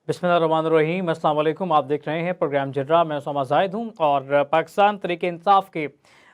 बिस्मिल्लाहिर्रहमानिर्रहीम, अस्सलाम वालेकुम। आप देख रहे हैं प्रोग्राम जर्रा। मैं उसामा जाहिद हूँ और पाकिस्तान तहरीक इंसाफ के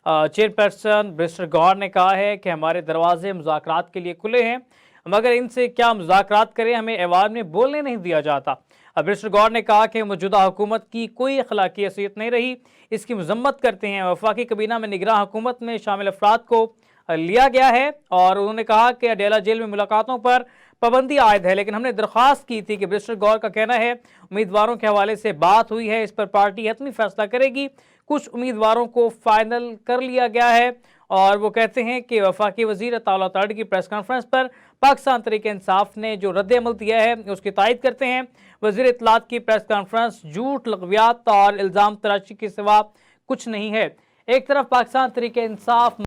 चेयरपर्सन बैरिस्टर गौहर ने कहा है कि हमारे दरवाजे मुज़ाकरात के लिए खुले हैं, मगर इनसे क्या मुज़ाकरात करें, हमें ऐवान में बोलने नहीं दिया जाता। बैरिस्टर गौहर ने कहा कि मौजूदा हुकूमत की कोई अखलाकी हैसियत नहीं रही, इसकी मजम्मत करते हैं। वफाकी कबीना में निगरान हुकूमत में शामिल अफराद को लिया गया है और उन्होंने कहा कि अडेला जेल में मुलाकातों पर पाबंदी आयद है, लेकिन हमने दरख्वास्त की थी कि बैरिस्टर गौहर का कहना है उम्मीदवारों के हवाले से बात हुई है, इस पर पार्टी हतमी फैसला करेगी। कुछ उम्मीदवारों को फाइनल कर लिया गया है और वो कहते हैं कि वफाकी वजीर अताउल्लाह अताड़ी की प्रेस कॉन्फ्रेंस पर पाकिस्तान तहरीक इंसाफ ने जो रद्द अमल दिया है उसकी तायद करते हैं। वजीर इत्तलात की प्रेस कॉन्फ्रेंस झूठ, लग़वियात और इल्ज़ाम तराशी के सिवा कुछ नहीं है। एक तरफ पाकिस्तान तहरीक इंसाफ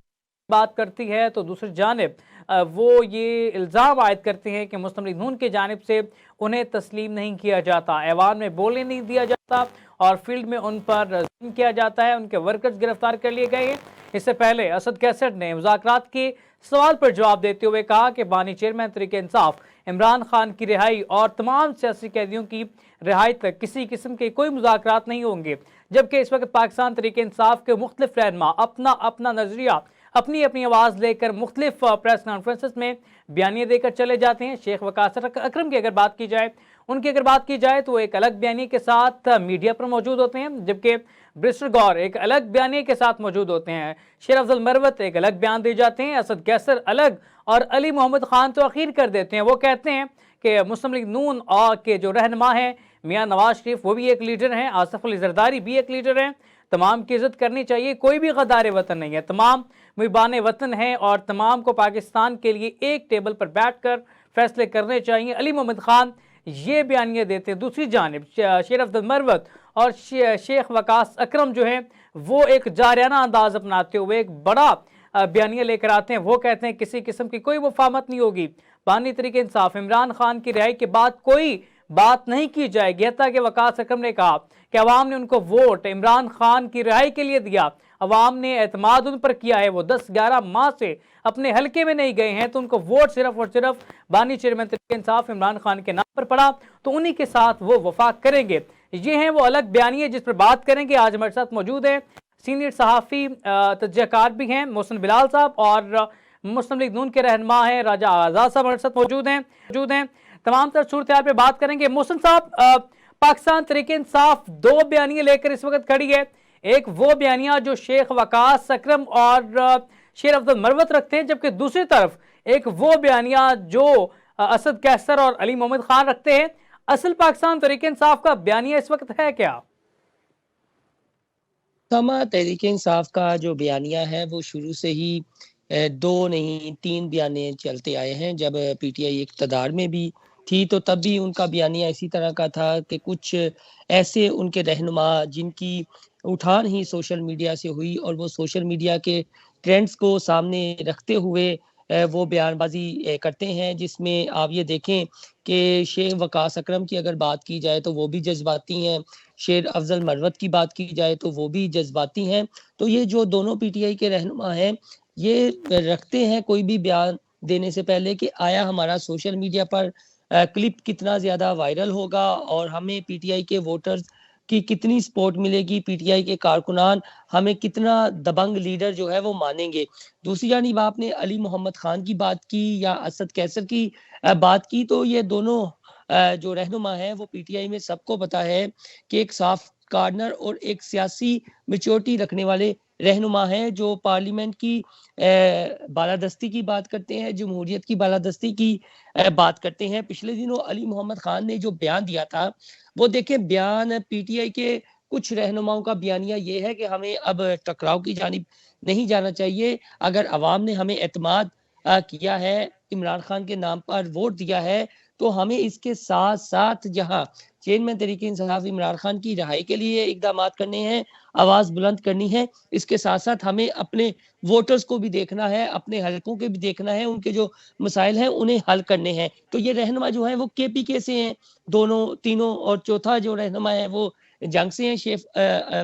बात करती है तो दूसरी जानिब वो ये इल्ज़ाम आयद करते हैं कि मुस्लिम लीग नून की जानिब से उन्हें तस्लीम नहीं किया जाता, ऐवान में बोलने नहीं दिया जाता और फील्ड में उन पर जुल्म किया जाता है। उनके वर्कर्स गिरफ्तार कर लिए गए हैं। इससे पहले असद कैसर ने मुज़ाकरात के सवाल पर जवाब देते हुए कहा कि बानी चेयरमैन तहरीक इंसाफ इमरान खान की रिहाई और तमाम सियासी कैदियों की रिहाई तक किसी किस्म के कोई मुज़ाकरात नहीं होंगे, जबकि इस वक्त पाकिस्तान तहरीक इंसाफ के मुख्तलिफ रहनुमा अपना अपना नजरिया, अपनी अपनी आवाज़ लेकर मुख्तलिफ प्रेस कॉन्फ्रेंसेस में बयानिए देकर चले जाते हैं। शेख वकास अकरम की अगर बात की जाए, उनकी अगर बात की जाए तो वो एक अलग बयानिए के साथ मीडिया पर मौजूद होते हैं, जबकि बैरिस्टर गौहर एक अलग बयानिए के साथ मौजूद होते हैं। शेर अफजल मरवत एक अलग बयान दे जाते हैं, असद कैसर अलग और अली मोहम्मद खान तो अखीर कर देते हैं। वो कहते हैं कि मुस्लिम लीग नून और के जो रहनुमा हैं मियाँ नवाज शरीफ वो भी एक लीडर हैं, आसिफ अली जरदारी भी एक लीडर हैं। तमाम की इज्जत करनी चाहिए, कोई भी गद्दार वतन नहीं है, तमाम मुहिबान वतन हैं और तमाम को पाकिस्तान के लिए एक टेबल पर बैठकर फैसले करने चाहिए। अली मोहम्मद खान ये बयानियाँ देते हैं। दूसरी जानिब शेर अफजल मरवत और शेख वकास अकरम जो हैं वो एक जारियाना अंदाज अपनाते हुए एक बड़ा बयानिया लेकर आते हैं। वो कहते हैं किसी किस्म की कोई वफामत नहीं होगी, बानी तरीके इंसाफ इमरान खान की रिहाई के बाद कोई बात नहीं की जाएगी। हत्ता कि वकास अकरम ने कहा कि अवाम ने उनको वोट इमरान खान की रिहाई के लिए दिया, अवाम ने एतमाद उन पर किया है, वो 10-11 माह से अपने हल्के में नहीं गए हैं, तो उनको वोट सिर्फ और सिर्फ बानी चेयरमैन तहरीक इंसाफ इमरान खान के नाम पर पड़ा, तो उन्हीं के साथ वो वफाक करेंगे। ये हैं वो अलग बयानिए जिस पर बात करेंगे। आज हमारे साथ मौजूद है सीनियर सहाफ़ी तजज़ियाकार भी हैं मोहसिन बिलाल साहब और मुस्लिम लीग नून के रहनुमा हैं राजा आज़ाद साहब हमारे साथ मौजूद हैं। तमाम तरह सूरत हाल पे बात करेंगे। मोहसिन साहब, पाकिस्तान तहरीक इंसाफ दो बयानियाँ लेकर इस वक्त खड़ी है। एक वो बयानिया जो शेख वकास अकरम और शेर अफजल मरवत रखते हैं, जबकि दूसरी तरफ एक वो बयानिया जो असद कैसर और अली मोहम्मद खान रखते हैं। असल पाकिस्तान तहरीक इंसाफ का बयानिया इस वक्त है क्या? तहरीक इंसाफ का जो बयानिया है वो शुरू से ही दो नहीं तीन बयाने चलते आए हैं। जब पीटीआई इक़्तिदार में भी थी तो तब भी उनका बयानिया इसी तरह का था कि कुछ ऐसे उनके रहनुमा जिनकी उठान ही सोशल मीडिया से हुई और वो सोशल मीडिया के ट्रेंड्स को सामने रखते हुए वो बयानबाजी करते हैं, जिसमें आप ये देखें कि शेख वकास अकरम की अगर बात की जाए तो वो भी जज्बाती हैं, शेर अफजल मरवत की बात की जाए तो वो भी जज्बाती हैं। तो ये जो दोनों पीटीआई के रहनुमा हैं ये रखते हैं कोई भी बयान देने से पहले कि आया हमारा सोशल मीडिया पर क्लिप कितना ज़्यादा वायरल होगा और हमें पीटीआई के वोटर्स की कितनी सपोर्ट मिलेगी, पीटीआई के कारकुनान हमें कितना दबंग लीडर जो है वो मानेंगे। दूसरी जानिब आपने अली मोहम्मद खान की बात की या असद कैसर की बात की, तो ये दोनों जो रहनुमा हैं वो पीटीआई में सबको पता है कि एक साफ कार्नर और एक सियासी मैच्योरिटी रखने वाले रहनुमा हैं, जो पार्लियामेंट की बालादस्ती की बात करते हैं, जमहूरियत की बालादस्ती की बात करते हैं। पिछले दिनों अली मोहम्मद खान ने जो बयान दिया था वो देखें, बयान पीटीआई के कुछ रहनुमाओं का बयानिया ये है कि हमें अब टकराव की जानिब नहीं जाना चाहिए। अगर अवाम ने हमें एतमाद किया है, इमरान खान के नाम पर वोट दिया है, तो हमें इसके साथ साथ जहां चेयरमैन तहरीक इंसाफ इमरान खान की रिहाई के लिए इकदाम करने हैं, आवाज़ बुलंद करनी है, इसके साथ साथ हमें अपने वोटर्स को भी देखना है, अपने हलकों के भी देखना है, उनके जो मसाइल हैं उन्हें हल करने हैं। तो ये रहनुमा जो है वो केपीके से हैं दोनों तीनों, और चौथा जो रहनुमा है वो जंग से हैं, शेख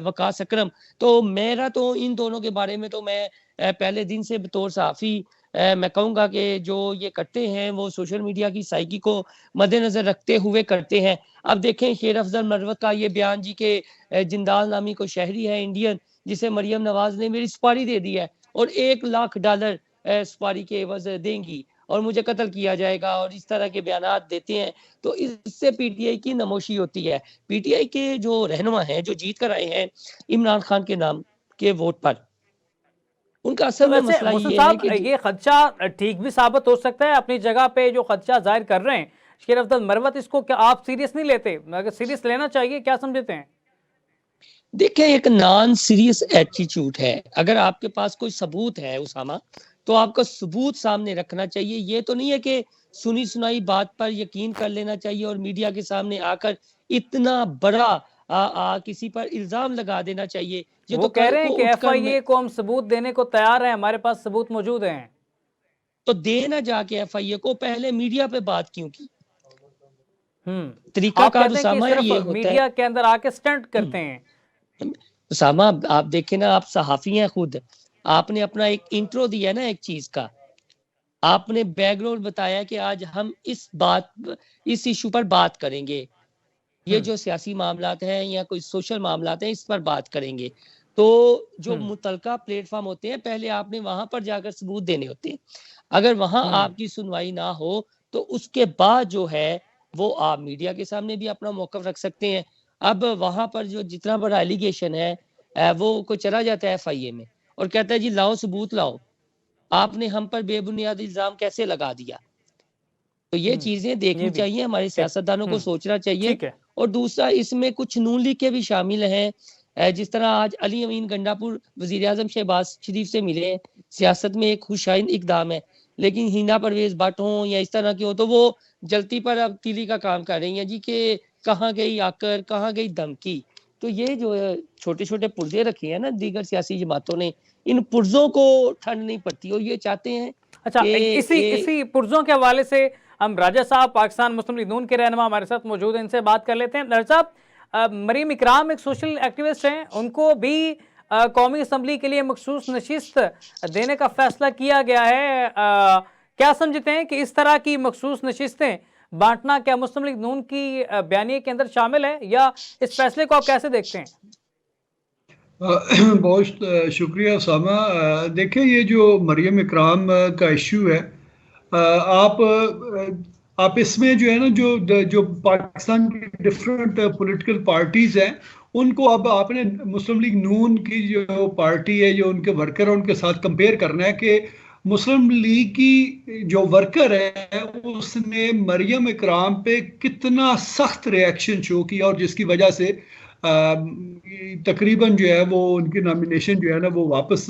वकास अकरम। तो मेरा तो इन दोनों के बारे में तो मैं पहले दिन से बतौर सहाफ़ी मैं कहूँगा कि जो ये करते हैं वो सोशल मीडिया की साइकी को मद्देनजर रखते हुए करते हैं। अब देखें शेर अफजल मरवत का ये बयान जी के जिंदाल नामी कोई शहरी है इंडियन, जिसे मरियम नवाज ने मेरी सुपारी दे दी है और $1 लाख सुपारी के एवज देंगी और मुझे कत्ल किया जाएगा, और इस तरह के बयानात देते हैं। तो इससे पीटीआई की नमोशी होती है। पीटीआई के जो रहनुमा हैं जो जीत कर आए हैं इमरान खान के नाम के वोट पर, उनका तो असल में वैसे मसला मोहसिन ये है साहब, कि ये खदशा ठीक भी साबित हो सकता है अपनी जगह पे, जो खदशा जाहिर कर रहे हैं शेर अफजल मरवत, इसको क्या आप सीरियस नहीं लेते? अगर सीरियस लेना चाहिए, क्या समझते हैं? देखें एक नॉन सीरियस एटीट्यूड है। अगर आपके पास कोई सबूत है उसामा, तो आपका सबूत सामने रखना चाहिए। ये तो नहीं है कि सुनी सुनाई बात पर यकीन कर लेना चाहिए और मीडिया के सामने आकर इतना बड़ा किसी पर इल्जाम लगा देना चाहिए। ये वो तो कह कल रहे को हैं कि उठकर एफआईए को हम सबूत देने को तैयार हैं, हमारे पास सबूत मौजूद हैं। तो देना जाके एफआईए को पहले मीडिया पे बात क्यों की? आप तरीकाकार कहते हैं कि उसामा सिर्फ ये होता है। मीडिया के अंदर आके स्टंट करते हैं। उसामा आप देखें ना, आप सहाफी हैं खुद, आपने अपना एक इंट्रो दिया ना एक चीज का, आपने बैकग्राउंड बताया कि आज हम इस इशू पर बात करेंगे, ये जो सियासी मामलात हैं या कोई सोशल मामलात हैं इस पर बात करेंगे। तो जो मुतलका प्लेटफॉर्म होते हैं पहले आपने वहां पर जाकर सबूत देने होते हैं। अगर वहां आपकी सुनवाई ना हो तो उसके बाद जो है वो आप मीडिया के सामने भी अपना मौकफ रख सकते हैं। अब वहां पर जो जितना बड़ा एलिगेशन है वो कोई चला जाता है एफआईए में और कहता है जी लाओ सबूत लाओ, आपने हम पर बेबुनियाद इल्जाम कैसे लगा दिया। तो ये चीजें देखनी चाहिए, हमारे सियासतदानों को सोचना चाहिए। और दूसरा इसमें कुछ नून लीग के भी शामिल हैं। जिस तरह आज अली अमीन गंडापुर वजीर आजम शहबाज शरीफ से मिले हैं, सियासत में एक खुशाइन इकदाम है, लेकिन हिना परवेज भट्ट हो या इस तरह की हो तो वो जलती पर अब तीली का काम कर रही हैं जी कि कहाँ गई आकर, कहाँ गई धमकी। तो ये जो छोटे छोटे पुर्जे रखे हैं ना दीगर सियासी जमातों ने, इन पुर्जों को ठंड नहीं पड़ती और ये चाहते हैं। अच्छा, इसी पुर्जों के हवाले से हम राजा साहब पाकिस्तान मुस्लिम लीग नून के रहनुमा हमारे साथ मौजूद हैं, इनसे बात कर लेते हैं। राजा साहब, मरीम इकराम एक सोशल एक्टिविस्ट हैं, उनको भी कौमी असम्बली के लिए मखसूस नशिस्त देने का फैसला किया गया है। क्या समझते हैं कि इस तरह की मखसूस नशिस्तें बांटना क्या मुस्लिम लीग नून की बयानिए के अंदर शामिल है, या इस फैसले को आप कैसे देखते हैं? बहुत शुक्रिया उसामा। देखिए ये जो मरियम इकराम का इशू है, आप इसमें जो है ना जो पाकिस्तान की डिफरेंट पॉलिटिकल पार्टीज हैं उनको अब आपने मुस्लिम लीग नून की जो पार्टी है, जो उनके वर्कर है, उनके साथ कंपेयर करना है कि मुस्लिम लीग की जो वर्कर है उसने मरियम इकराम पे कितना सख्त रिएक्शन शो किया और जिसकी वजह से तकरीबन जो है वो उनकी नॉमिनेशन जो है ना वो वापस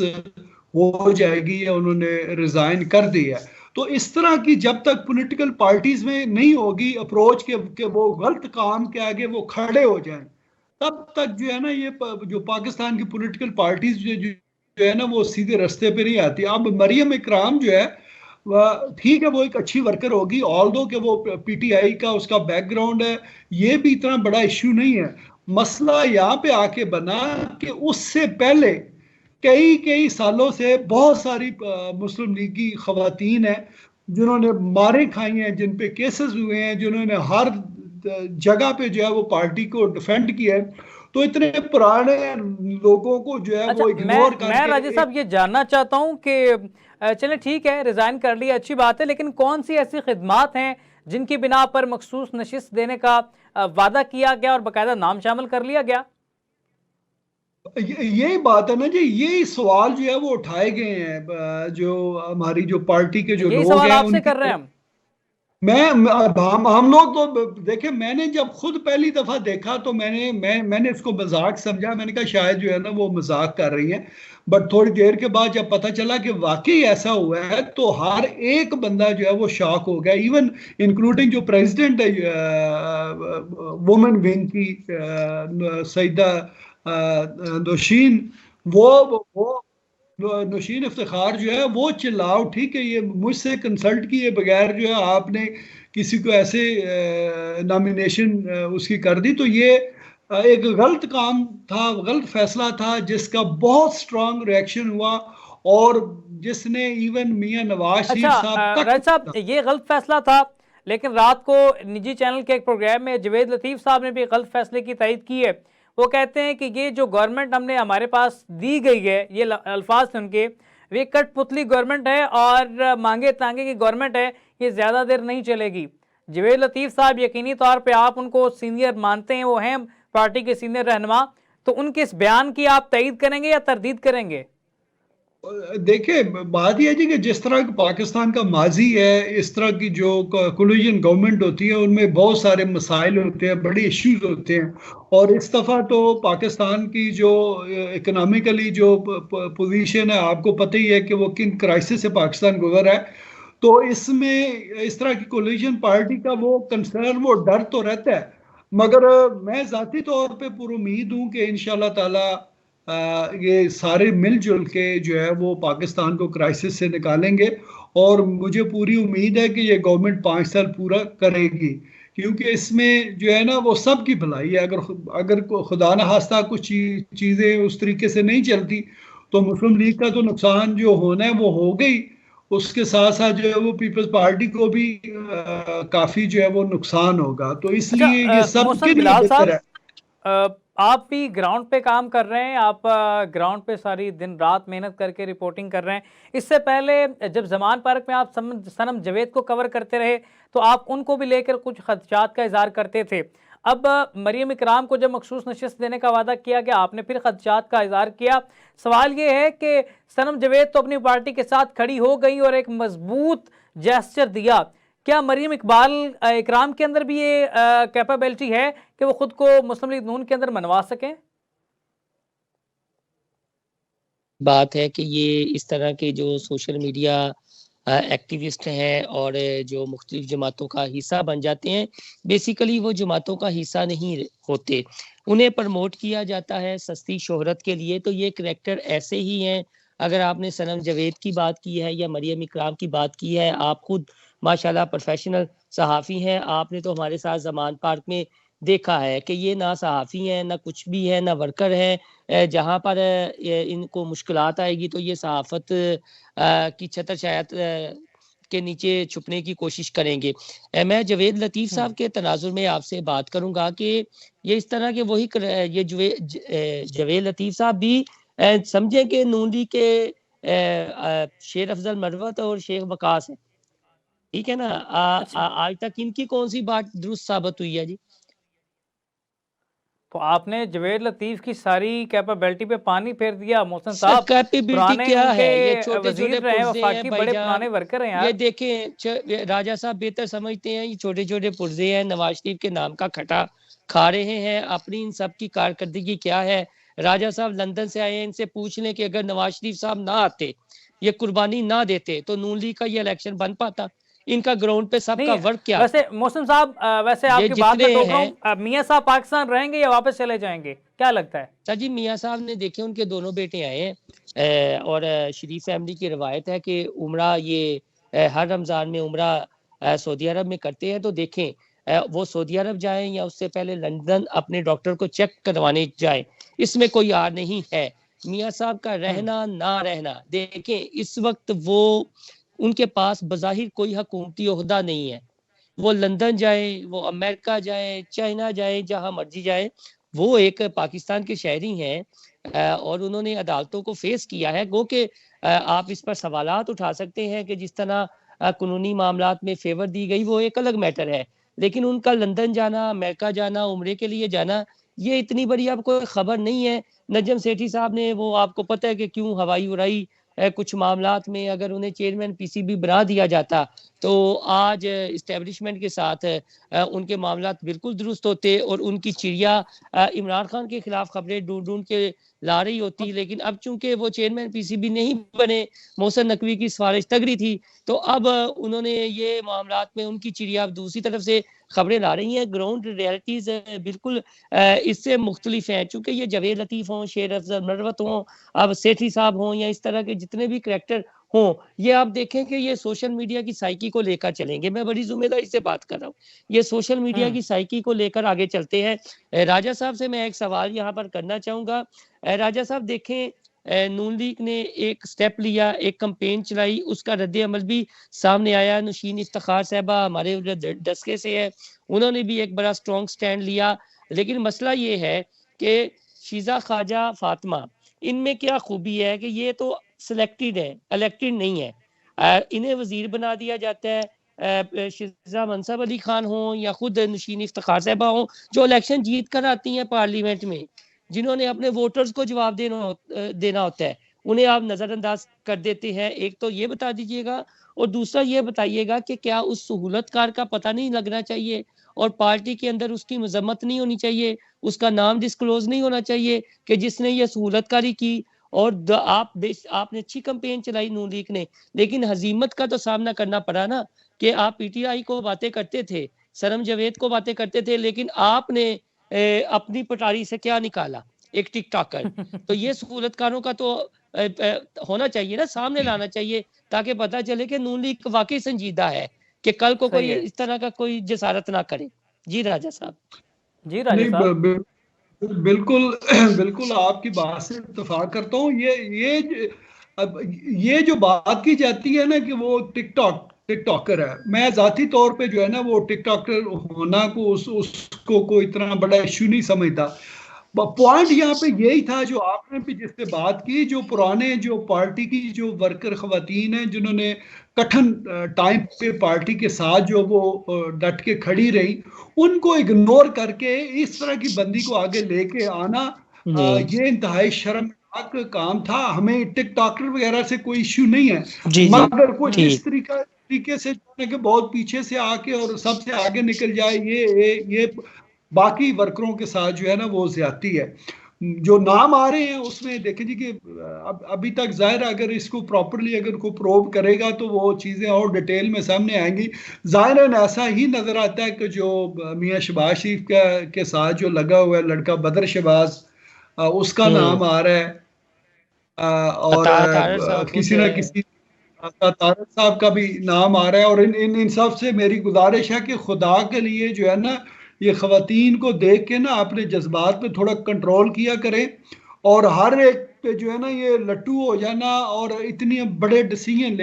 हो जाएगी या उन्होंने रिजाइन कर दिया। तो इस तरह की जब तक पॉलिटिकल पार्टीज में नहीं होगी अप्रोच के वो गलत काम के आगे वो खड़े हो जाएं, तब तक जो है ना ये जो पाकिस्तान की पॉलिटिकल पार्टीज जो है ना वो सीधे रास्ते पे नहीं आती। अब मरियम इकराम जो है ठीक है वो एक अच्छी वर्कर होगी, ऑल दो कि वो पीटीआई का उसका बैकग्राउंड है, ये भी इतना बड़ा इश्यू नहीं है। मसला यहाँ पे आके बना कि उससे पहले कई सालों से बहुत सारी मुस्लिम लीग की खवातीन हैं जिन्होंने मारे खाई हैं, जिन पे केसेस हुए हैं, जिन्होंने हर जगह पे जो है वो पार्टी को डिफेंड किया है। तो इतने पुराने लोगों को जो है वो इग्नोर करके मैं राजा साहब ये जानना चाहता हूं कि चले ठीक है रिजाइन कर लिया, अच्छी बात है, लेकिन कौन सी ऐसी खिदमात हैं जिनकी बिना पर मखसूस नशिस्त देने का वादा किया गया और बाकायदा नाम शामिल कर लिया गया? यही बात है ना जी, यही सवाल जो है वो उठाए गए हैं जो हमारी जो पार्टी के जो लोग हैं आपसे कर रहे हैं हम। हम लोग तो देखे, मैंने जब खुद पहली दफा देखा तो मैंने इसको मजाक समझा, मैंने कहा शायद जो है ना वो मजाक कर रही हैं। बट थोड़ी देर के बाद जब पता चला कि वाकई ऐसा हुआ है तो हर एक बंदा जो है वो शॉक हो गया, इवन इंक्लूडिंग जो प्रेसिडेंट है वुमेन विंग की सईदा नौशीन, वो नौशीन इफ्तिखार जो है वो चिल्ला उठी कि ये मुझसे कंसल्ट किए बगैर जो है आपने किसी को ऐसे नॉमिनेशन उसकी कर दी, तो ये एक गलत काम था, गलत फैसला था जिसका बहुत स्ट्रांग रिएक्शन हुआ। और जिसने इवन मियां नवाज शरीफ अच्छा साहब राज साहब, तक। ये गलत फैसला था, लेकिन रात को निजी चैनल के एक प्रोग्राम में जवेद लतीफ़ साहब ने भी गलत फैसले की तायद की है। वो कहते हैं कि ये जो गवर्नमेंट हमने हमारे पास दी गई है, ये अल्फाज थे उनके, वे कठपुतली गवर्नमेंट है और मांगे तांगे की गवर्नमेंट है, ये ज़्यादा देर नहीं चलेगी। जवेद लतीफ़ साहब यकीनी तौर पर आप उनको सीनियर मानते हैं, वो हैं पार्टी के सीनियर रहनुमा, तो उनके इस बयान की आप तईद करेंगे या तरदीद करेंगे? देखिए, बात यह है जी कि जिस तरह का पाकिस्तान का माजी है, इस तरह की जो कोलिशन गवर्नमेंट होती है उनमें बहुत सारे मसाइल होते हैं, बड़े इश्यूज होते हैं। और इस दफ़ा तो पाकिस्तान की जो इकोनॉमिकली जो पोजीशन है, आपको पता ही है कि वो किन क्राइसिस से पाकिस्तान गुजर है। तो इसमें इस तरह की कोलिशन पार्टी का वो कंसर्न, वो डर तो रहता है। मगर मैं ज़ाती तौर पे पूरी उम्मीद हूँ कि इंशाल्लाह ताला ये सारे मिलजुल के जो है वो पाकिस्तान को क्राइसिस से निकालेंगे। और मुझे पूरी उम्मीद है कि ये गवर्नमेंट 5 साल पूरा करेगी, क्योंकि इसमें जो है ना वो सबकी भलाई है। अगर खुदा न खास्ता कुछ चीज़ें उस तरीके से नहीं चलती तो मुस्लिम लीग का तो नुकसान जो होना है वो हो गई, उसके साथ साथ जो है वो पीपल्स पार्टी को भी काफ़ी जो है वो नुकसान होगा। तो इसलिए ये अच्छा सबके मोहसिन लिए बिलाल बेहतर है। साहब, आप भी ग्राउंड पे काम कर रहे हैं, आप ग्राउंड पे सारी दिन रात मेहनत करके रिपोर्टिंग कर रहे हैं। इससे पहले जब जमान पार्क में आप सनम जवेद को कवर करते रहे तो आप उनको भी लेकर कुछ खदशात का इजहार करते थे। अब मरियम इकराम को जब मखसूस नशिस्त देने का वादा किया गया, आपने फिर खदशात का इजहार किया। सवाल ये है कि सनम जवेद तो अपनी पार्टी के साथ खड़ी हो गई और एक मजबूत जेस्चर दिया, क्या मरियम इकराम के अंदर भी ये कैपेबिलिटी है कि वो खुद को मुस्लिम लीग नून के अंदर मनवा सकें? बात है कि ये इस तरह के जो सोशल मीडिया एक्टिविस्ट हैं और जो मुख्तलिफ जमातों का हिस्सा बन जाते हैं, बेसिकली वो जमातों का हिस्सा नहीं होते, उन्हें प्रमोट किया जाता है सस्ती शोहरत के लिए। तो ये करैक्टर ऐसे ही हैं। अगर आपने सनम जवेद की बात की है या मरियम इकराम की बात की है, आप खुद माशाल्लाह प्रोफेशनल सहाफ़ी हैं, आपने तो हमारे साथ ज़मान पार्क में देखा है कि ये ना सहाफ़ी हैं, ना कुछ भी है, ना वर्कर हैं। जहाँ पर इनको मुश्किलात आएगी तो ये सहाफ़त की छतर छाया के नीचे छुपने की कोशिश करेंगे। मैं जवेद लतीफ़ साहब के तनाजुर में आपसे बात करूँगा कि ये इस तरह के वही ये जवेद लतीफ़ साहब भी समझें कि नून लीग के शेर अफजल मरवत और शेख वकास हैं, ठीक है ना। अच्छा, आज तक इनकी कौन सी बात दुरुस्त साबित हुई है जी? तो आपने जवेद लतीफ की सारी कैपेबिलिटी पे पानी फेर दिया मोहसिन साहब। कैपेबिलिटी पुराने क्या उनके है? ये छोटे वजीर छोटे रहे हैं, पुर्जे हैं वफाकी बड़े भाईजान, पुराने वर्कर हैं ये यार। देखें राजा साहब बेहतर समझते हैं, ये छोटे छोटे पुर्जे हैं, नवाज शरीफ के नाम का खटा खा रहे हैं। अपनी इन सब की कारकर्दगी क्या है? राजा साहब लंदन से आए हैं, इनसे पूछ लें कि अगर नवाज शरीफ साहब ना आते, ये कुर्बानी ना देते तो नून लीग का ये इलेक्शन बन पाता? इनका ग्राउंड पे सबका नहीं, वर्क क्या था? वैसे मोहसिन साहब, वैसे ये आपकी बात जितने मैं टोक रहा हैं हूँ, मियाँ साहब पाकिस्तान रहेंगे या वापस चले जाएंगे, क्या लगता है? सर जी, मियाँ साहब ने देखे उनके दोनों बेटे आए हैं और शरीफ फैमिली की रवायत है कि उम्रा ये हर रमज़ान में उम्रा सऊदी अरब में करते हैं। तो देखें वो सऊदी अरब जाएं या उससे पहले लंदन अपने डॉक्टर को चेक करवाने जाएं, इसमें कोई आर नहीं है। मियाँ साहब का रहना ना रहना देखें, इस वक्त वो उनके पास बज़ाहिर कोई हुकूमती ओहदा नहीं है। वो लंदन जाए, वो अमेरिका जाए, चाइना जाए, जहां मर्जी जाए, वो एक पाकिस्तान के शहरी हैं और उन्होंने अदालतों को फेस किया है। गो के आप इस पर सवालात उठा सकते हैं कि जिस तरह कानूनी मामलात में फेवर दी गई वो एक अलग मैटर है, लेकिन उनका लंदन जाना, अमेरिका जाना, उम्रे के लिए जाना, ये इतनी बड़ी अब कोई खबर नहीं है। नजम सेठी साहब ने, वो आपको पता है कि क्यों हवाई उड़ाई कुछ मामलात में, अगर उन्हें चेयरमैन पीसीबी बना दिया जाता तो आज इस्टेब्लिशमेंट के साथ उनके मामलात बिल्कुल दुरुस्त होते और उनकी चिड़िया इमरान खान के खिलाफ खबरें ढूंढ ढूंढ के ला रही होती। लेकिन अब चूंकि वो चेयरमैन पीसीबी नहीं बने, मोहसिन नकवी की सिफारिश तगड़ी थी, तो अब उन्होंने ये मामलात में उनकी चिड़िया दूसरी तरफ से खबरें ला रही हैं। ग्राउंड रियलिटीज बिल्कुल इससे मुख्तलिफ हैं। चूंकि ये जवेद लतीफ हों, शेर अफजल मरवत हों, अब सेठी साहब हों, या इस तरह के जितने भी करैक्टर हों, ये आप देखें कि ये सोशल मीडिया की साइकी को लेकर चलेंगे। मैं बड़ी जिम्मेदारी से बात कर रहा हूँ, ये सोशल मीडिया की साइकी को लेकर आगे चलते हैं। राजा साहब से मैं एक सवाल यहाँ पर करना चाहूंगा। राजा साहब देखें, नून लीग ने एक स्टेप लिया, एक कैंपेन चलाई, उसका रद्द अमल भी सामने आया। नौशीन इफ्तिखार साहबा हमारे दस्के से है, उन्होंने भी एक बड़ा स्ट्रॉन्ग स्टैंड लिया। लेकिन मसला ये है कि शीजा ख्वाजा फातिमा, इनमें क्या खूबी है कि ये तो सिलेक्टेड है, इलेक्टेड नहीं है। इन्हें वजीर बना दिया जाता है, शिजा मनसब अली खान हो या खुद नशीन इफ्तिखार साहबा हो, जो इलेक्शन जीत कर आती हैं पार्लियामेंट में, जिन्होंने अपने वोटर्स को जवाब देना होता है, उन्हें आप नज़रअंदाज कर देते हैं। एक तो ये बता दीजिएगा, और दूसरा ये बताइएगा कि क्या उस सहूलतकार का पता नहीं लगना चाहिए और पार्टी के अंदर उसकी मजम्मत नहीं होनी चाहिए, उसका नाम डिस्क्लोज नहीं होना चाहिए कि जिसने ये सहूलतकारी की। और आपने अच्छी कैंपेन चलाई नून लीग ने, लेकिन हजीमत का तो सामना करना पड़ा ना, कि आप पीटीआई को बातें करते थे, सरम जावेद को बातें करते थे, लेकिन आपने अपनी पटारी से क्या निकाला, एक टिकटॉकर। तो ये सहूलतकारों का तो होना चाहिए ना, सामने लाना चाहिए, ताकि पता चले कि नून लीग वाकई संजीदा है, कि कल को कोई इस तरह का कोई जसारत ना करे। जी राजा साहब। जी राजा साहब। बिल्कुल बिल्कुल आपकी बात से इत्तेफाक करता हूँ। ये जो बात की जाती है ना कि वो टिकटॉकर है, मैं जाती तौर पे जो है ना वो टिकटॉकर होना को उसको कोई इतना बड़ा इशू नहीं समझता। पॉइंट यहाँ पे यही था जो आपने भी जिससे बात की, जो पुराने जो पार्टी की जो वर्कर खवातीन हैं जिन्होंने कठिन टाइम पे पार्टी के साथ जो वो डट के खड़ी रही, उनको इग्नोर करके इस तरह की बंदी को आगे लेके आना, ये इंतहाई शर्मनाक काम था। हमें टिकटॉकर वगैरह से कोई इश्यू नहीं है, मगर कुछ इस तरीके से कि बहुत पीछे से आके और सबसे आगे निकल जाए, ये बाकी वर्करों के साथ जो है ना वो ज्यादती है। जो नाम आ रहे हैं उसमें देखें जी कि अभी तक जाहिर अगर इसको प्रॉपरली अगर कोई प्रोब करेगा तो वो चीज़ें और डिटेल में सामने आएंगी। जाहिर ऐसा ही नज़र आता है कि जो मियाँ शहबाज शरीफ के साथ जो लगा हुआ है लड़का बदर शहबाज, उसका नाम आ रहा है, और किसी ना किसी तारक साहब का भी नाम आ रहा है। और इन सब से मेरी गुजारिश है कि खुदा के लिए जो है ना ये खवातीन को देख के ना अपने जज्बात पे थोड़ा कंट्रोल किया करें, और हर एक पे जो है ना ये लट्टू हो जाना और इतनी बड़े डिसीजन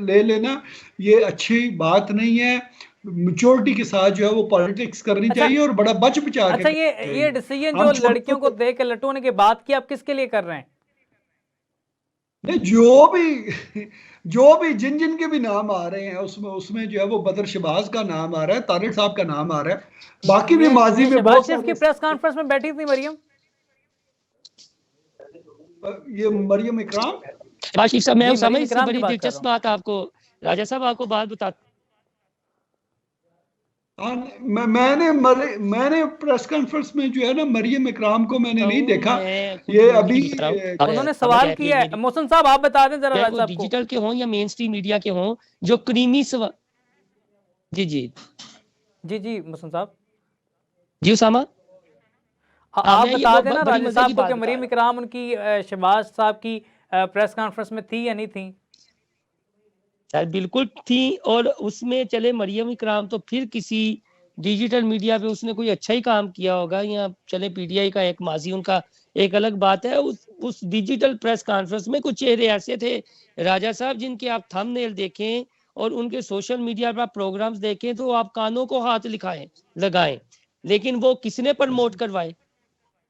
ले लेना, ये अच्छी बात नहीं है। मैच्योरिटी के साथ जो है वो पॉलिटिक्स करनी चाहिए और बड़ा बच बचा के। अच्छा, ये डिसीजन जो लड़कियों को देख के लट्टू होने के बाद की, आप किसके लिए कर रहे हैं? जो भी जिन के भी नाम आ रहे हैं उसमें जो है वो बदर शहबाज का नाम आ रहा है, तारिक साहब का नाम आ रहा है, बाकी भी माजी में बहुत की प्रेस कॉन्फ्रेंस में बैठी थी मरियम, ये मरियम इकराम साहब, मैं समझ से बड़ी दिलचस्प बात आपको राजा साहब आपको बात बता, मैंने प्रेस कॉन्फ्रेंस में जो है ना मरियम इकराम को मैंने नहीं देखा। ये अभी उन्होंने सवाल किया है। मोहसिन साहब आप बता दें जरा राजा साहब को, डिजिटल के हों या मेन स्ट्रीम मीडिया के हों, जो क्रीमी सवाल। जी जी जी जी मोहसिन साहब जी उसामा, आप बता देना राजा साहब को कि मरियम इकराम उनकी शहबाज साहब की प्रेस कॉन्फ्रेंस में थी या नहीं थी? बिल्कुल थी, और उसमें चले मरियम इकराम तो फिर किसी डिजिटल मीडिया पे उसने कोई अच्छा ही काम किया होगा, या चले पीटीआई का एक माजी उनका एक अलग बात है। उस डिजिटल प्रेस कॉन्फ्रेंस में कुछ चेहरे ऐसे थे राजा साहब जिनके आप थंबनेल देखें और उनके सोशल मीडिया पर प्रोग्राम्स देखें तो आप कानों को हाथ लगाएं, लेकिन वो किसने प्रमोट करवाए?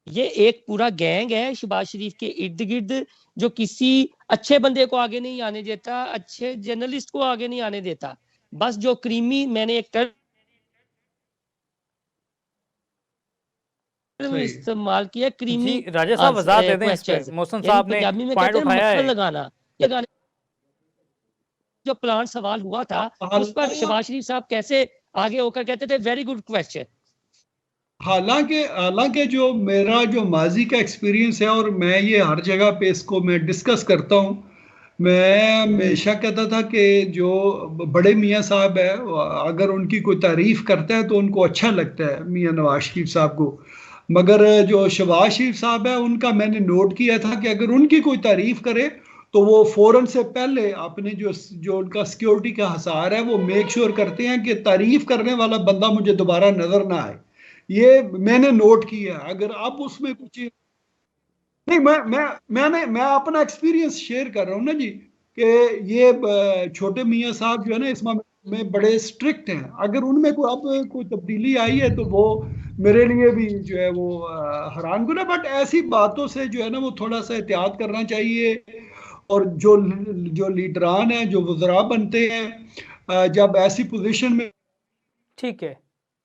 ये एक पूरा गैंग है शहबाज शरीफ के इर्द गिर्द, जो किसी अच्छे बंदे को आगे नहीं आने देता, अच्छे जर्नलिस्ट को आगे नहीं आने देता। बस जो क्रीमी, मैंने एक टर्म इस्तेमाल किया, क्रीमी। राजा साहब वजाहत दे दें इस पे, मोहसिन साहब ने पॉइंट उठाया है। लगाना जो प्लान सवाल हुआ था उस पर शहबाज शरीफ साहब कैसे आगे होकर कहते थे वेरी गुड क्वेश्चन। हालांकि जो मेरा जो माजी का एक्सपीरियंस है, और मैं ये हर जगह पे इसको मैं डिस्कस करता हूँ, मैं हमेशा कहता था कि जो बड़े मियाँ साहब है अगर उनकी कोई तारीफ करता है तो उनको अच्छा लगता है मियाँ नवाज शरीफ साहब को, मगर जो शहबाज शरीफ साहब है उनका मैंने नोट किया था कि अगर उनकी कोई तारीफ करे तो वो फौरन से पहले अपने जो उनका सिक्योरिटी का हिसार है वो मेक श्योर करते हैं कि तारीफ करने वाला बंदा मुझे दोबारा नजर ना आए। ये मैंने नोट किया। अगर आप उसमें कुछ नहीं, मैं अपना एक्सपीरियंस शेयर कर रहा हूँ ना जी, कि ये छोटे मियाँ साहब जो है ना इस मामले में बड़े स्ट्रिक्ट हैं। अगर उनमें कोई अब कोई तब्दीली आई है तो वो मेरे लिए भी जो है वो हैरान कुन है। बट ऐसी बातों से जो है ना वो थोड़ा सा एहतियात करना चाहिए। और जो जो लीडरान हैं, जो वज़रा बनते हैं, जब ऐसी पोजीशन में, ठीक है,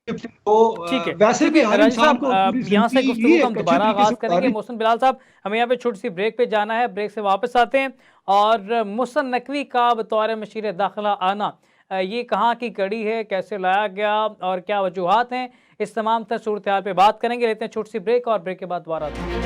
तो ठीक है, वैसे ठीक भी है हर राजीव इंसान साहब, को पूरी यहाँ से जिंदगी ही गुफ्तगू को हम एक अच्छे दोबारा तरीके से आगाज करेंगे। गुजारनी। मोहसिन बिलाल साहब, हमें यहाँ पे छोटी सी ब्रेक पे जाना है, ब्रेक से वापस आते हैं। और मोहसिन नकवी का बतौर मशीर दाखिला आना, ये कहाँ की कड़ी है, कैसे लाया गया और क्या वजूहात हैं, इस तमाम तर सूरत हाल पे बात करेंगे। लेते हैं छोटी सी ब्रेक और ब्रेक के बाद दोबारा आते हैं।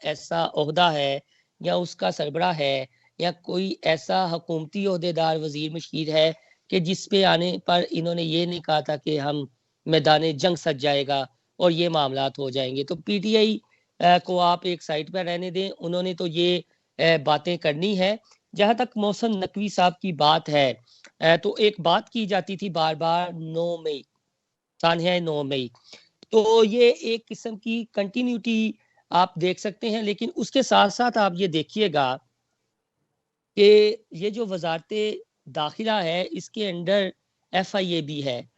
ऐसा ओहदा है या उसका सरबराह है या कोई ऐसा हुकूमती ओहदेदार वजीर मशीर है कि जिस पे आने पर इन्होंने ये नहीं कहा था कि हम मैदान जंग सज जाएगा और ये मामलात हो जाएंगे। तो पीटीआई को आप एक साइड पर रहने दें, उन्होंने तो ये बातें करनी है। जहां तक मोहसिन नकवी साहब की बात है, तो एक बात की जाती थी बार बार 9 मई, तानहा 9 मई, तो ये एक किस्म की कंटिन्यूटी आप देख सकते हैं। लेकिन उसके साथ साथ आप ये देखिएगा कि ये जो वजारत दाखिला है इसके अंडर एफआईए भी है,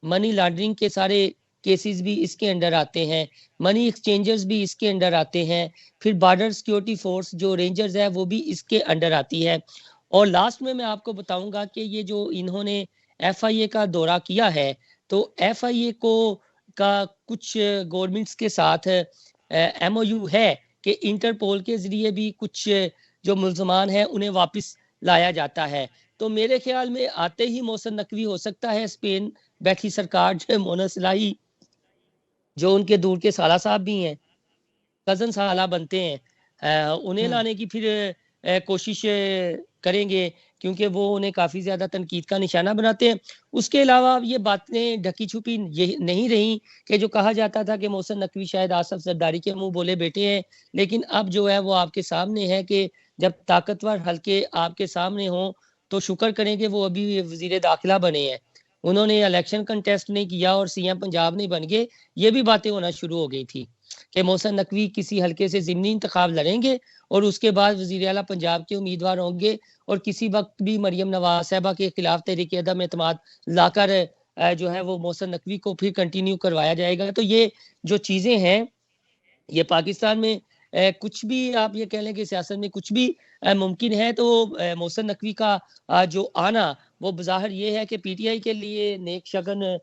मनी लॉन्ड्रिंग के सारे केसेस भी इसके अंडर आते हैं, मनी एक्सचेंजर्स भी इसके अंडर आते हैं, फिर बॉर्डर सिक्योरिटी फोर्स जो रेंजर्स है वो भी इसके अंडर आती है। और लास्ट में मैं आपको बताऊंगा कि ये जो इन्होंने एफआईए का दौरा किया है, तो एफआईए को का कुछ गवर्नमेंट्स के साथ एमओयू है कि इंटरपोल के जरिए भी कुछ जो मुल्जमान हैं उन्हें वापस लाया जाता है। तो मेरे ख्याल में आते ही मोहसिन नकवी हो सकता है स्पेन बैठी सरकार जो है मोना सिलाही, जो उनके दूर के साला साहब भी हैं, कजन साला बनते हैं, उन्हें लाने की फिर कोशिश करेंगे, क्योंकि वो उन्हें काफी ज्यादा तनकीद का निशाना बनाते हैं। उसके अलावा ये बातें ढकी छुपी ये नहीं रही कि जो कहा जाता था कि मोहसिन नकवी शायद आसफ जरदारी के मुंह बोले बेटे हैं, लेकिन अब जो है वो आपके सामने है कि जब ताकतवर हल्के आपके सामने हों तो शुक्र करें कि वो अभी वजीर दाखिला बने हैं। उन्होंने इलेक्शन कंटेस्ट नहीं किया और सीएम पंजाब नहीं बन गए, ये भी बातें होना शुरू हो गई थी कि मोहसिन नकवी किसी हल्के से ज़िमनी इंतखाब लड़ेंगे और उसके बाद वज़ीर आला पंजाब के उम्मीदवार होंगे और किसी वक्त भी मरियम नवाज साहबा के खिलाफ तहरीक अदम एतमाद लाकर जो है वो मोहसिन नकवी को फिर कंटिन्यू करवाया जाएगा। तो ये जो चीज़ें हैं, ये पाकिस्तान में कुछ भी आप ये कह लें कि सियासत में कुछ भी मुमकिन है। तो मोहसिन नकवी का जो आना वो बज़ाहिर ये है कि पीटीआई के लिए नेक शगन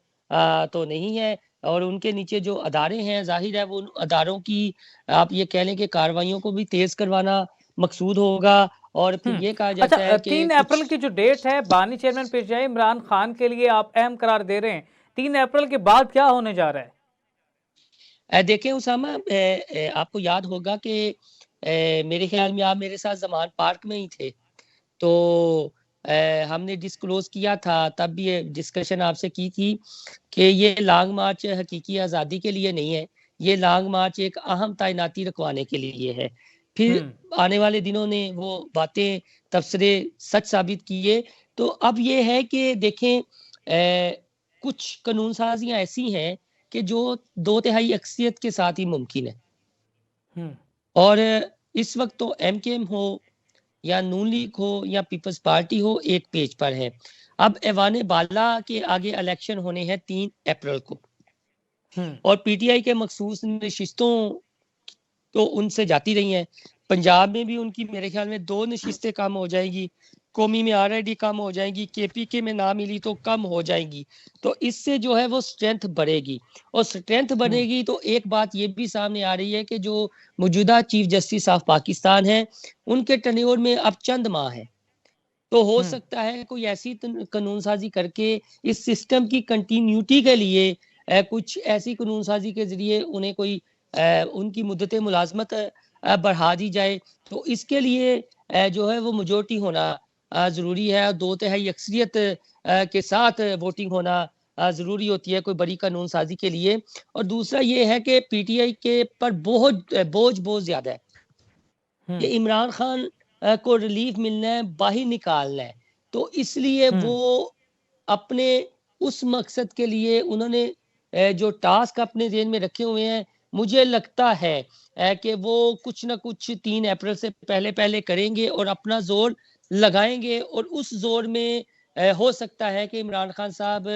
तो नहीं है, और उनके नीचे जो अदारे हैं जाहिर है वो उन अदारों की आप ये कह लें कि कार्रवाइयों को भी तेज करवाना मकसूद होगा। और फिर ये कहा जाता अच्छा, है कि 3 अप्रैल कुछ की जो डेट है बानी चेयरमैन पीटीआई इमरान खान के लिए आप अहम करार दे रहे हैं, 3 अप्रैल के बाद क्या होने जा रहा है? देखें उसामा, आपको याद होगा कि मेरे ख्याल में आप मेरे साथ जमान पार्क में ही थे, तो हमने डिस्क्लोज किया था, तब भी ये डिस्कशन आपसे की थी कि ये लॉन्ग मार्च हकीकी आज़ादी के लिए नहीं है, ये लॉन्ग मार्च एक अहम तैनाती रखवाने के लिए है। फिर आने वाले दिनों ने वो बातें तबसरे सच साबित किए। तो अब ये है कि देखें कुछ कानून साजियाँ ऐसी हैं कि जो 2/3 अक्सरियत के साथ ही मुमकिन है। और इस वक्त तो एमकेएम हो या नून लीग हो या पीपल्स पार्टी हो एक पेज पर है। अब ऐवान बाला के आगे इलेक्शन होने हैं 3 अप्रैल को, और पीटीआई के मखसूस नशिस्तों तो उनसे जाती रही हैं। पंजाब में भी उनकी मेरे ख्याल में 2 नशिस्तें कम हो जाएंगी, कौमी में आरआईडी कम हो जाएंगी, केपीके में ना मिली तो कम हो जाएंगी। तो इससे जो है वो स्ट्रेंथ बढ़ेगी, और स्ट्रेंथ बढ़ेगी तो एक बात ये भी सामने आ रही है कि जो मौजूदा चीफ जस्टिस ऑफ पाकिस्तान है उनके टन्योर में अब चंद माह है, तो हो सकता है कोई ऐसी कानून साजी करके इस सिस्टम की कंटिन्यूटी के लिए कुछ ऐसी कानून साजी के जरिए उन्हें कोई उनकी मुद्दत मुलाजमत बढ़ा दी जाए। तो इसके लिए जो है वो मेजोरिटी होना जरूरी है, 2/3 अक्सरियत के साथ वोटिंग होना जरूरी होती है कोई बड़ी कानून साजी के लिए। और दूसरा ये है कि पीटीआई के पर बोझ बहुत ज्यादा है कि इमरान खान को रिलीफ मिलना है, बाहर निकालना है। तो इसलिए वो अपने उस मकसद के लिए उन्होंने जो टास्क अपने जेन में रखे हुए हैं मुझे लगता है कि वो कुछ ना कुछ 3 अप्रैल से पहले पहले करेंगे और अपना जोर लगाएंगे, और उस जोर में हो सकता है कि इमरान खान साहब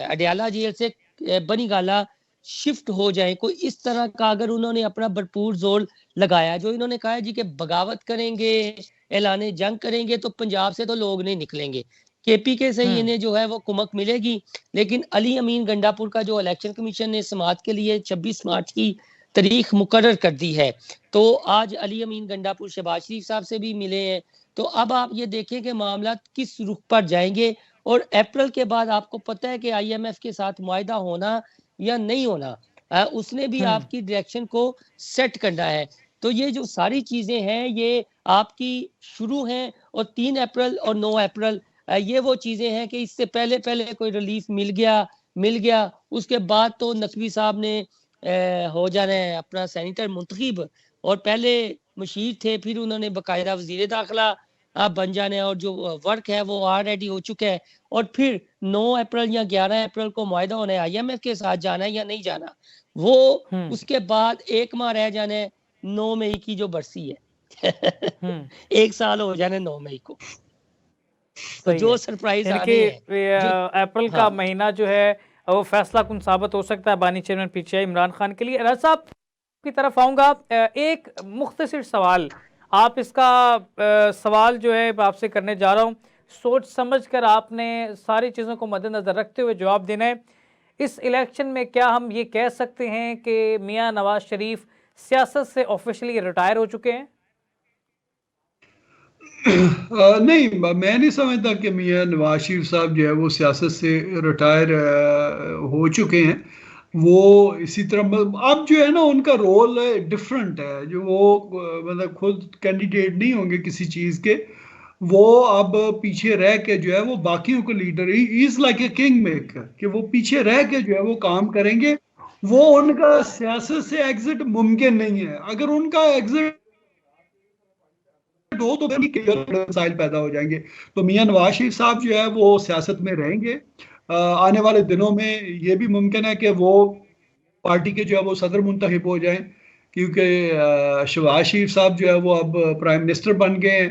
अडयाला जेल से बनीगाला शिफ्ट हो जाए। कोई इस तरह का अगर उन्होंने अपना भरपूर जोर लगाया, जो इन्होंने कहा है जी कि बगावत करेंगे, ऐलान जंग करेंगे, तो पंजाब से तो लोग नहीं निकलेंगे, केपीके से ही इन्हें जो है वो कुमक मिलेगी। लेकिन अली अमीन गंडापुर का जो इलेक्शन कमीशन ने समाअत के लिए 26 मार्च की तारीख मुकर्रर कर दी है, तो आज अली अमीन गंडापुर शहबाज शरीफ साहब से भी मिले हैं। तो अब आप ये देखें कि मामला किस रुख पर जाएंगे, और अप्रैल के बाद आपको पता है कि IMF के साथ मुआहिदा होना या नहीं होना, उसने भी आपकी डायरेक्शन को सेट करना है। तो ये जो सारी चीजें हैं ये आपकी शुरू हैं, और 3 अप्रैल और 9 अप्रैल ये वो चीजें हैं कि इससे पहले पहले कोई रिलीफ मिल गया, उसके बाद तो नकवी साहब ने हो जाना है अपना सेनेटर मुंतखब, और पहले मुशीर थे, फिर उन्होंने बाकायदा वजीर दाखिला आप बन जाना है, और जो वर्क है वो ऑलरेडी हो चुका है, और फिर 9 अप्रैल या 11 अप्रैल को मुआहिदा होना है, IMF के साथ जाना है या नहीं जाना, वो उसके बाद 1 माह रह जाना है 9 मई की जो बरसी है 1 साल हो जाने 9 मई को। तो जो सरप्राइज आने हैं अप्रैल का महीना जो है वो फैसला कुन साबित हो सकता है बानी चेयरमैन PTI इमरान खान के लिए। राज साहब की तरफ आऊँगा, एक मुख्तसर सवाल, आप इसका सवाल जो है आपसे करने जा रहा हूँ, सोच समझ कर आपने सारी चीज़ों को मद्देनज़र रखते हुए जवाब देना है। इस इलेक्शन में क्या हम ये कह सकते हैं कि मियाँ नवाज शरीफ सियासत से ऑफिशियली रिटायर हो चुके हैं? नहीं, मैं नहीं समझता कि मियाँ नवाज शरीफ साहब जो है वो सियासत से रिटायर हो चुके हैं। वो इसी तरह अब जो है ना उनका रोल डिफरेंट है, जो वो मतलब खुद कैंडिडेट नहीं होंगे किसी चीज़ के, वो अब पीछे रह के जो है वो बाकियों को leader, is like a king maker, कि वो पीछे रह के जो है वो काम करेंगे। वो उनका सियासत से एग्जिट मुमकिन नहीं है। अगर उनका एग्जिट हो तो मसाइल पैदा हो जाएंगे। तो मियाँ नवाज शरीफ साहब जो है वो सियासत में रहेंगे। आने वाले दिनों में ये भी मुमकिन है कि वो पार्टी के जो है वो सदर मुंतखब हो जाएं, क्योंकि शहबाज शरीफ साहब जो है वो अब प्राइम मिनिस्टर बन गए हैं।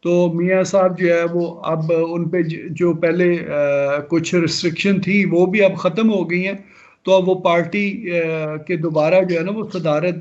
तो मियाँ साहब जो है वो अब उन पे जो पहले कुछ रिस्ट्रिक्शन थी वो भी अब ख़त्म हो गई हैं। तो अब वो पार्टी के दोबारा जो है ना वो सदारत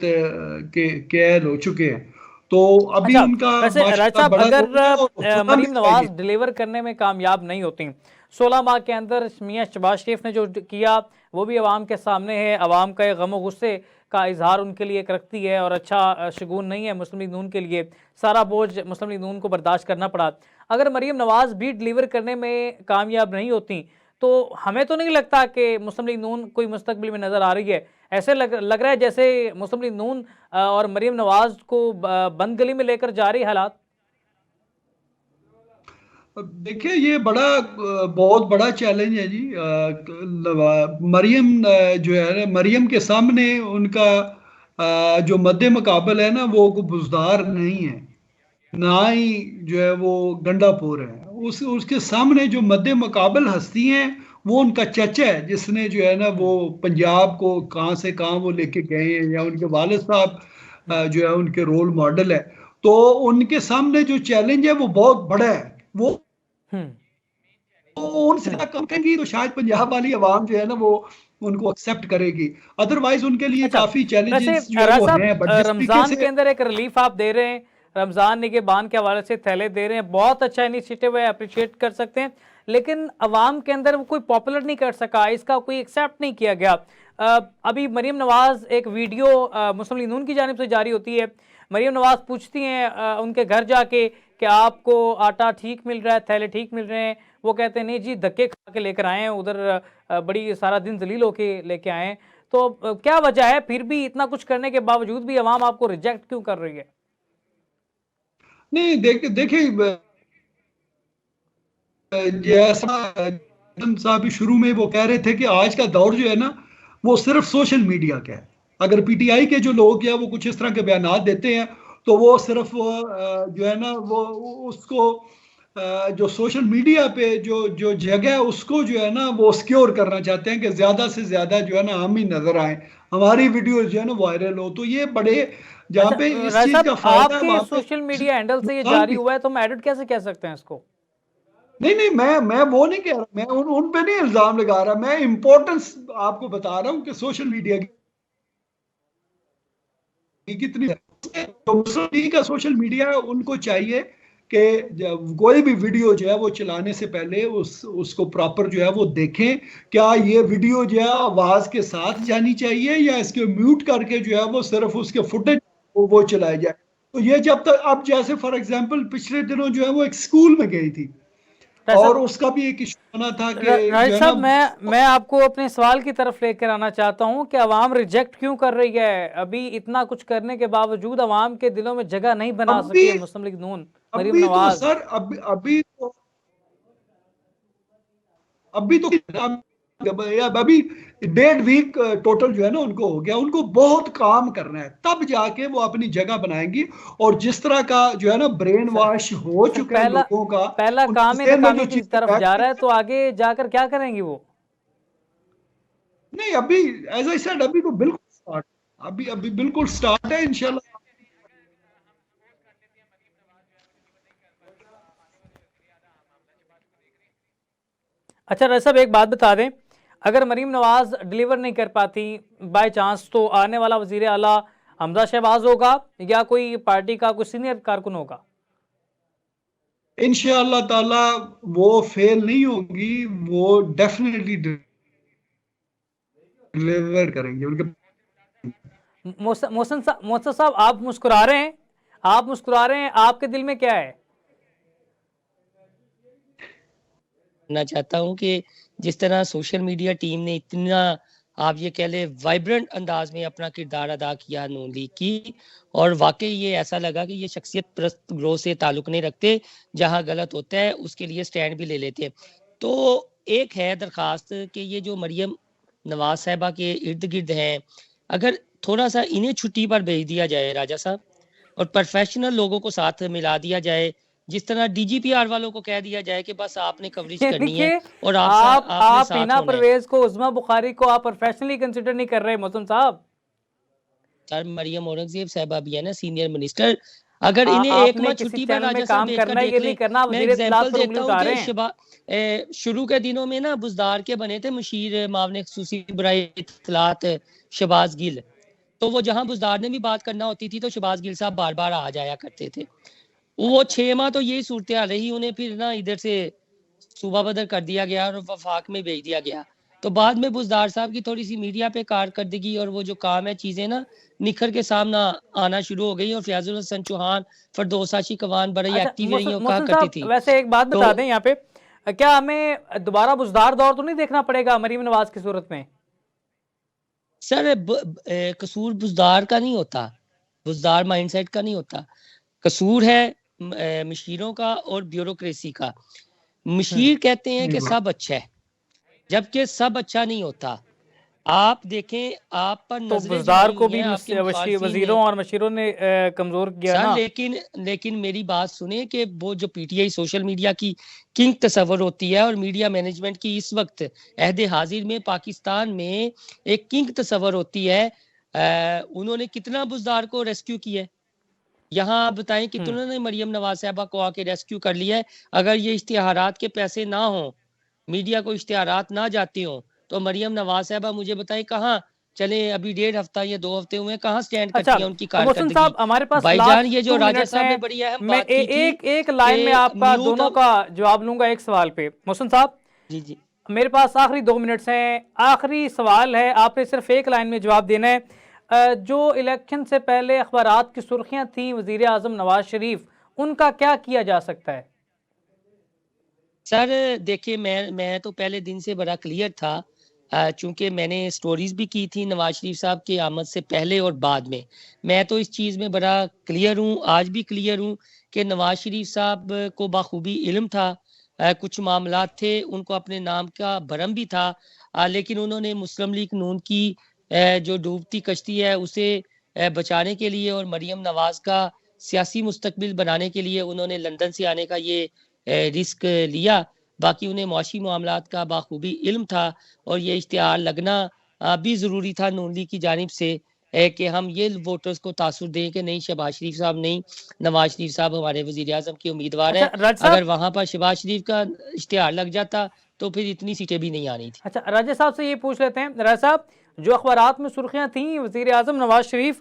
के कैद हो चुके हैं। तो अभी अच्छा, उनका वैसे राज साहब अगर मरीम नवाज चाहिए। डिलीवर करने में कामयाब नहीं होती, 16 माह के अंदर मियाँ शहबाज शरीफ ने जो किया वो भी अवाम के सामने है, अवाम का गम गुस्से का इजहार उनके लिए एक रखती है और अच्छा शगुन नहीं है मुस्लिम लीग नून के लिए, सारा बोझ मुस्लिम लीग नून को बर्दाश्त करना पड़ा। अगर मरीम नवाज भी डिलीवर करने में कामयाब नहीं होती तो हमें तो नहीं लगता कि मुस्लिम लीग नून कोई मुस्तकबिल में नज़र आ रही है। ऐसे लग रहा है जैसे मुस्लिम लीग नून और मरीम नवाज को बंद गली में लेकर जा रही हालात। देखिए ये बहुत बड़ा चैलेंज है जी। मरियम जो है ना, मरियम के सामने उनका जो मद्दे मुकाबल है ना वो बुजदार नहीं है, ना ही जो है वो गंडापुर है। उसके सामने जो मद्दे मुकाबल हस्ती हैं वो उनका चचा है, जिसने जो है ना वो पंजाब को कहाँ से कहाँ वो लेके गए हैं, या उनके वालिद साहब जो है उनके रोल मॉडल है। तो उनके सामने जो चैलेंज है वो बहुत बड़ा है। वो उनसे कम करेंगी तो शायद पंजाब वाली आवाम जो है ना वो उनको एक्सेप्ट करेगी, अदरवाइज उनके लिए काफी चैलेंजेस जो है वो हैं। बट जिस रमजान के अंदर एक रिलीफ आप दे रहे हैं, रमजान निगहबान के हवाले से थैले दे रहे हैं, बहुत अच्छा इनिशिएटिव है, अप्रिशिएट कर सकते हैं, लेकिन अवाम के अंदर वो कोई पॉपुलर नहीं कर सका, इसका कोई एक्सेप्ट नहीं किया गया। अभी मरीम नवाज एक वीडियो मुस्लिम लीग नून की जानिब से जारी होती है, मरीम नवाज पूछती हैं उनके घर जाके कि आपको आटा ठीक मिल रहा है, थैले ठीक मिल रहे हैं, वो कहते हैं नहीं जी धक्के खा के लेकर आए हैं, उधर बड़ी सारा दिन जलील होके लेके आए हैं। तो क्या वजह है फिर भी इतना कुछ करने के बावजूद भी अवाम आपको रिजेक्ट क्यों कर रही है? नहीं, देखिए जैसा साहब शुरू में वो कह रहे थे कि आज का दौर जो है ना वो सिर्फ सोशल मीडिया का है। अगर PTI के जो लोग हैं वो कुछ इस तरह के बयान देते हैं तो वो सिर्फ जो है ना वो उसको जो सोशल मीडिया पे जो जो जगह है उसको जो है ना वो सिक्योर करना चाहते हैं कि ज्यादा से ज्यादा जो है ना हम ही नजर आए, हमारी वीडियो जो है ना वायरल हो। तो ये बड़े जहाँ अच्छा पे इस राय चीज साहब, का फायदा है आपके वहां पे सोशल मीडिया हैंडल से ये नुकसान जारी भी। हुआ है तो हम एडिट कैसे कह सकते हैं इसको? नहीं नहीं, मैं वो नहीं कह रहा, मैं उन पे नहीं इल्जाम लगा रहा, मैं इंपॉर्टेंस आपको बता रहा हूँ कि सोशल मीडिया की कितनी तो मुस्लिम लीग का सोशल मीडिया है, उनको चाहिए कि कोई भी वीडियो जो है वो चलाने से पहले उसको प्रॉपर जो है वो देखें, क्या ये वीडियो जो है आवाज के साथ जानी चाहिए या इसके म्यूट करके जो है वो सिर्फ उसके फुटेज वो चलाया जाए। तो ये जब तक, अब जैसे फॉर एग्जांपल पिछले दिनों जो है वो एक स्कूल में गई थी राय और साहब, उसका भी एक इशू बना था कि राय जो है ना साहब, मैं आपको अपने सवाल की तरफ लेकर आना चाहता हूं कि अवाम रिजेक्ट क्यों कर रही है? अभी इतना कुछ करने के बावजूद अवाम के दिलों में जगह नहीं बना अभी सकी है मुस्लिम लीग नून, मरीम अभी तो नवाज। सर अभी 1.5 वीक टोटल जो है ना उनको हो गया, उनको बहुत काम करना है तब जाके वो अपनी जगह बनाएंगी। और जिस तरह का जो है ना ब्रेन सर, वॉश हो सर चुका है पहला लोगों का, पहला उनके काम ही जहन में नाकामी जो की चीजें तरफ बैठ जा गई रहा है, हैं। तो आगे जाकर क्या करेंगी वो? नहीं अभी, एज आई सेड, अभी तो बिल्कुल स्टार्ट, अभी अभी बिल्कुल स्टार्ट है इंशाल्लाह। अच्छा राय साहब, एक बात बता दें, अगर मरीम नवाज डिलीवर नहीं कर पाती बाय चांस, तो आने वाला वजीर आला हमजा शहबाज होगा या कोई पार्टी का कोई सीनियर कारकुन होगा? इंशाल्लाह ताला वो फेल नहीं होंगी, वो डेफिनेटली डिलीवर करेंगे उनके। मोहसन साहब, आप मुस्कुरा रहे हैं, आप मुस्कुरा रहे हैं, आपके दिल में क्या है? करना चाहता हूँ कि जिस तरह सोशल मीडिया टीम ने इतना, आप ये कह ले, वाइब्रेंट अंदाज में अपना किरदार अदा किया नून लीग की, और वाकई ये ऐसा लगा कि ये शख्सियत परस्त ग्रोह से ताल्लुक नहीं रखते, जहां गलत होता है उसके लिए स्टैंड भी ले लेते हैं। तो एक है दरखास्त कि ये जो मरियम नवाज साहिबा के इर्द गिर्द हैं, अगर थोड़ा सा इन्हें छुट्टी पर भेज दिया जाए राजा साहब, और प्रोफेशनल लोगों को साथ मिला दिया जाए, जिस तरह डीजीपीआर वालों को कह दिया जाए कि बस आपने कवरेज यानी करनी कि है और आपने आप साथ हिना होना है। परवेज को, उज़मा बुखारी को आप प्रोफेशनली कंसिडर नहीं कर रहे मोहसन साहब? सर मरियम औरंगजेब साहब भी है ना सीनियर मिनिस्टर, अगर इन्हें एक आपने माह किसी छुट्टी पर चैनल में राजा साहब काम भेजकर करना है, ये देख नहीं लें। करना, मैं वजीर इत्तलात एग्जांपल पर देता उंगली हूँ उठा कि रहे हैं। शुरू के दिनों में ना बुजदार के बने थे मुशीर मामले खुसूसी बराए इत्तलात शहबाज गिल, तो वो जहां बुजदार ने भी बात करना होती थी तो शहबाज गिल साहब बार बार आ जाया करते थे। वो 6 माह तो यही सूरत हाल रही, उन्हें फिर ना इधर से सूबा बदर कर दिया गया और वफाक में भेज दिया गया। तो बाद में बुजदार साहब की थोड़ी सी मीडिया पे कारकर्दगी और वो जो काम है चीजें ना निखर के सामने आना शुरू हो गई, और फयाजुल हसन चौहान, फरदौसा कवान बड़ी अच्छा एक्टिव रही और कहा मोहसिन करती साहब, थी। वैसे एक बात तो बता दें यहाँ पे, क्या हमें दोबारा बुजदार दौर तो नहीं देखना पड़ेगा मरीम नवाज की सूरत में? सर कसूर बुजदार का नहीं होता, बुजदार माइंडसेट का नहीं होता, कसूर है मशीरों का और ब्यूरोक्रेसी का। मशीर कहते हैं कि सब अच्छा है, जबकि सब अच्छा नहीं होता। आप देखें, आप पर तो नजरें बुजदार जमाई को हुई भी हैं आपके मुखालफिन ने। वजीरों और मशीरों ने कमजोर किया सर ना। लेकिन मेरी बात सुने कि वो जो पीटीआई सोशल मीडिया की किंग तस्वर होती है और मीडिया मैनेजमेंट की इस वक्त अहद हाजिर में पाकिस्तान में एक किंग तस्वर होती है, उन्होंने कितना बुजदार को रेस्क्यू किया है? यहाँ आप बताएं कितनों ने मरियम नवाज साहबा को आके रेस्क्यू कर लिया है? अगर ये इश्तिहारात के पैसे ना हो, मीडिया को इश्तिहारात ना जाते हो, तो मरियम नवाज साहबा मुझे बताएं कहाँ चले? अभी 1.5 हफ्ता या 2 हफ्ते हुए, कहाँ स्टैंड अच्छा करती है उनकी तो मोहसिन कारकर्दगी? साहब, हमारे पास भाईजान, लास्ट ये जो टू राजा मिनट्स साहब ने हैं। बड़ी अहम मैं बात की थी एक एक लाइन में कि आपका म्यूट दोनों ऑफ, का जवाब लूंगा एक सवाल पे। मोहसिन साहब, जी जी मेरे पास आखिरी 2 मिनट्स हैं, आखिरी सवाल है, आपने सिर्फ एक लाइन में जवाब देना है। जो इलेक्शन से पहले अखबारात की सुर्खियां थी वजीर आजम नवाज शरीफ, उनका क्या किया जा सकता है? सर देखिए, मैं तो पहले दिन से बड़ा क्लियर था, चूंकि मैंने स्टोरीज भी की थी नवाज शरीफ साहब की आमद से पहले और बाद में। मैं तो इस चीज़ में बड़ा क्लियर हूँ, आज भी क्लियर हूँ कि नवाज शरीफ साहब को बाखूबी इल्म था, कुछ मामलात थे, उनको अपने नाम का भरम भी था, लेकिन उन्होंने मुस्लिम लीग नून की जो डूबती कश्ती है उसे बचाने के लिए और मरियम नवाज का सियासी मुस्तकबिल बनाने के लिए उन्होंने लंदन से आने का ये रिस्क लिया। बाकी उन्हें मुआशी मामलात का बाखूबी इल्म था और ये इश्तिहार लगना भी ज़रूरी था नून लीग की जानिब से कि हम ये वोटर्स को तासुर दें कि नहीं, शहबाज शरीफ साहब नहीं, नवाज शरीफ साहब हमारे वजीर आज़म के उम्मीदवार अच्छा हैं। राज अगर साहब, वहाँ पर शहबाज शरीफ का इश्तिहार लग जाता तो फिर इतनी सीटें भी नहीं आनी थी। अच्छा राजा साहब से ये पूछ लेते हैं। राजा साहब, जो अखबारात में सुर्खियां थीं वजीर आजम नवाज शरीफ,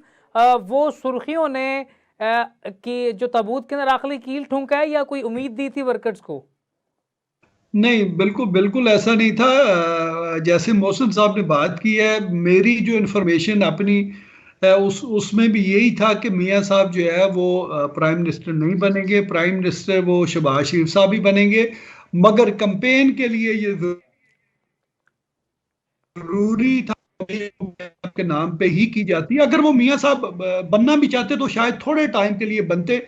वो सुर्खियों ने कि जो ताबूत के अंदर आखिरी कील ठुमका है या कोई उम्मीद दी थी वर्कर्स को? नहीं, बिल्कुल बिल्कुल ऐसा नहीं था। जैसे मौसम साहब ने बात की है, मेरी जो इन्फॉर्मेशन अपनी उसमें भी यही था कि मियां साहब जो है वो प्राइम मिनिस्टर नहीं बनेंगे। प्राइम मिनिस्टर वो शहबाज शरीफ साहब ही बनेंगे, मगर कैंपेन के लिए ये जरूरी था के नाम पे ही की जाती। अगर वो मियां साहब बनना भी चाहते तो शायद थोड़े टाइम के लिए बनते,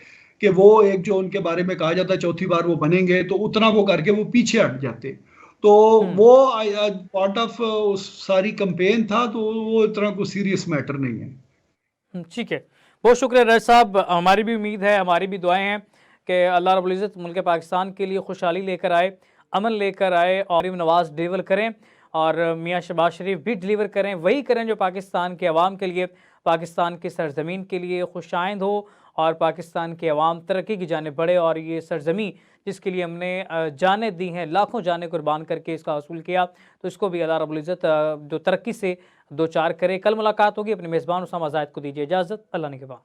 कि वो एक जो उनके बारे में कहा जाता है चौथी बार वो बनेंगे, तो उतना वो करके वो पीछे हट जाते। तो हम्म। वो पार्ट ऑफ उस सारी कंपेन था, तो वो इतना कोई सीरियस मैटर नहीं है। ठीक है, बहुत शुक्रिया राज साहब। हमारी भी उम्मीद है, हमारी भी दुआएं हैं कि अल्लाह रब्बुल इज़्ज़त मुल्क पाकिस्तान के लिए खुशहाली लेकर आए, अमन लेकर आए और मरीम नवाज डिलीवर करें और मियाँ शहबाज शरीफ भी डिलीवर करें, वही करें जो पाकिस्तान के अवाम के लिए, पाकिस्तान की सरजमीन के लिए खुशाइंद हो और पाकिस्तान के अवाम तरक्की की जानिब बढ़े। और ये सरजमी जिसके लिए हमने जानें दी हैं, लाखों जानें कुर्बान करके इसका हसूल किया, तो इसको भी अल्लाह रब्बुल इज़्ज़त जो तरक्की से दो चार करे। कल मुलाकात होगी। अपने मेज़बान उसामा ज़ाहिद को दीजिए इजाज़त। अल्लाह ने के बाद।